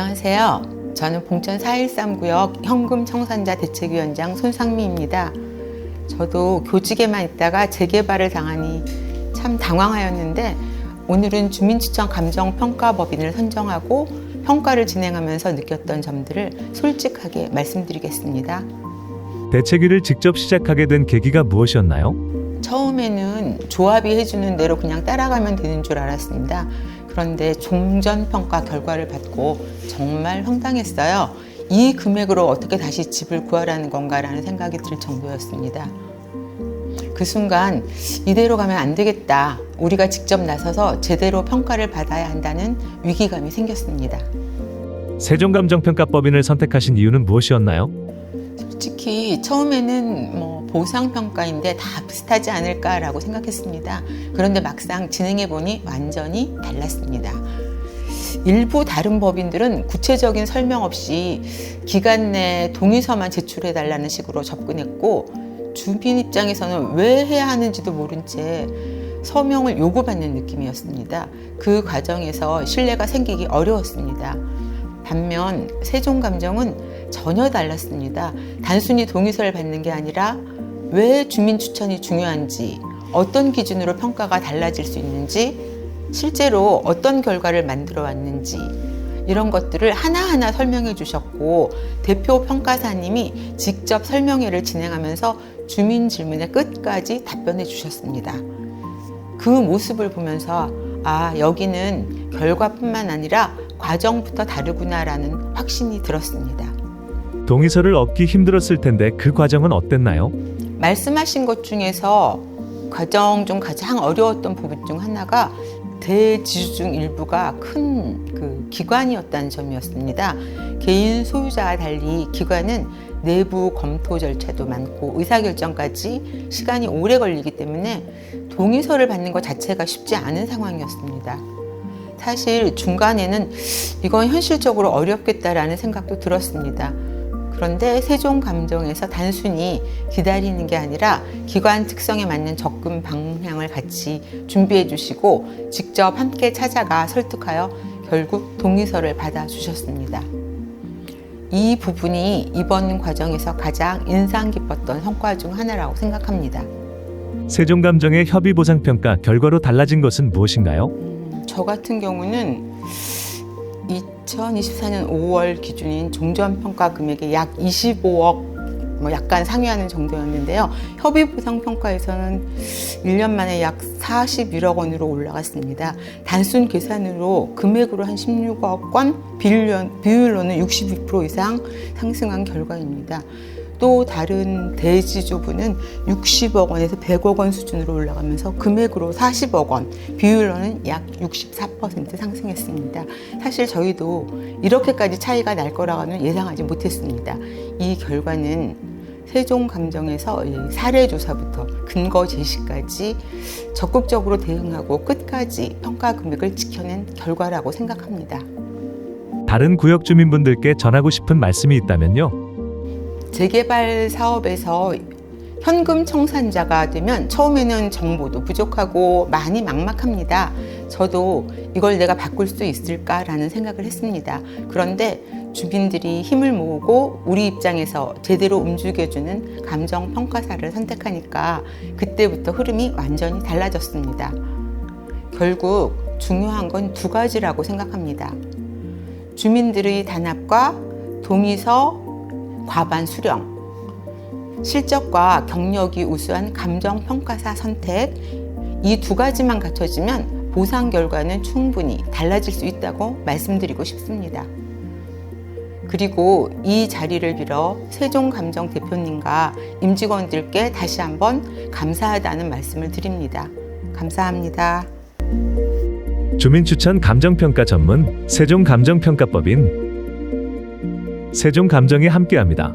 안녕하세요. 저는 봉천 4.13구역 현금청산자 대책위원장 손상미입니다. 저도 교직에만 있다가 재개발을 당하니 참 당황하였는데 오늘은 주민추천 감정평가법인을 선정하고 평가를 진행하면서 느꼈던 점들을 솔직하게 말씀드리겠습니다. 대책위를 직접 시작하게 된 계기가 무엇이었나요? 처음에는 조합이 해주는 대로 그냥 따라가면 되는 줄 알았습니다. 그런데 종전평가 결과를 받고 정말 황당했어요. 이 금액으로 어떻게 다시 집을 구하라는 건가라는 생각이 들 정도였습니다. 그 순간 이대로 가면 안 되겠다. 우리가 직접 나서서 제대로 평가를 받아야 한다는 위기감이 생겼습니다. 세종감정평가법인을 선택하신 이유는 무엇이었나요? 솔직히 처음에는 보상평가인데 다 비슷하지 않을까라고 생각했습니다. 그런데 막상 진행해보니 완전히 달랐습니다. 일부 다른 법인들은 구체적인 설명 없이 기간 내 동의서만 제출해달라는 식으로 접근했고 주민 입장에서는 왜 해야 하는지도 모른 채 서명을 요구받는 느낌이었습니다. 그 과정에서 신뢰가 생기기 어려웠습니다. 반면 세종감정은 전혀 달랐습니다. 단순히 동의서를 받는 게 아니라 왜 주민 추천이 중요한지, 어떤 기준으로 평가가 달라질 수 있는지, 실제로 어떤 결과를 만들어 왔는지 이런 것들을 하나하나 설명해 주셨고 대표 평가사님이 직접 설명회를 진행하면서 주민 질문에 끝까지 답변해 주셨습니다. 그 모습을 보면서 여기는 결과뿐만 아니라 과정부터 다르구나라는 확신이 들었습니다. 동의서를 얻기 힘들었을 텐데 그 과정은 어땠나요? 말씀하신 것 중에서 과정 중 가장 어려웠던 부분 중 하나가 대지주 중 일부가 큰 기관이었다는 점이었습니다. 개인 소유자와 달리 기관은 내부 검토 절차도 많고 의사결정까지 시간이 오래 걸리기 때문에 동의서를 받는 것 자체가 쉽지 않은 상황이었습니다. 사실 중간에는 이건 현실적으로 어렵겠다라는 생각도 들었습니다. 그런데 세종감정에서 단순히 기다리는 게 아니라 기관 특성에 맞는 접근 방향을 같이 준비해 주시고 직접 함께 찾아가 설득하여 결국 동의서를 받아주셨습니다. 이 부분이 이번 과정에서 가장 인상 깊었던 성과 중 하나라고 생각합니다. 세종감정의 협의보상평가 결과로 달라진 것은 무엇인가요? 저 같은 경우는 2024년 5월 기준인 종전평가 금액이 약 25억 약간 상회하는 정도였는데요. 협의보상평가에서는 1년 만에 약 41억 원으로 올라갔습니다. 단순 계산으로 금액으로 한 16억 원, 비율로는 62% 이상 상승한 결과입니다. 또 다른 대지주부는 60억 원에서 100억 원 수준으로 올라가면서 금액으로 40억 원, 비율로는 약 64% 상승했습니다. 사실 저희도 이렇게까지 차이가 날 거라고는 예상하지 못했습니다. 이 결과는 세종감정에서 사례조사부터 근거 제시까지 적극적으로 대응하고 끝까지 평가 금액을 지켜낸 결과라고 생각합니다. 다른 구역 주민분들께 전하고 싶은 말씀이 있다면요? 재개발 사업에서 현금 청산자가 되면 처음에는 정보도 부족하고 많이 막막합니다. 저도 이걸 내가 바꿀 수 있을까라는 생각을 했습니다. 그런데 주민들이 힘을 모으고 우리 입장에서 제대로 움직여주는 감정평가사를 선택하니까 그때부터 흐름이 완전히 달라졌습니다. 결국 중요한 건 두 가지라고 생각합니다. 주민들의 단합과 동의서 과반 수령, 실적과 경력이 우수한 감정평가사 선택, 이 두 가지만 갖춰지면 보상 결과는 충분히 달라질 수 있다고 말씀드리고 싶습니다. 그리고 이 자리를 빌어 세종감정 대표님과 임직원들께 다시 한번 감사하다는 말씀을 드립니다. 감사합니다. 주민추천 감정평가 전문 세종감정평가법인 세종감정이 함께합니다.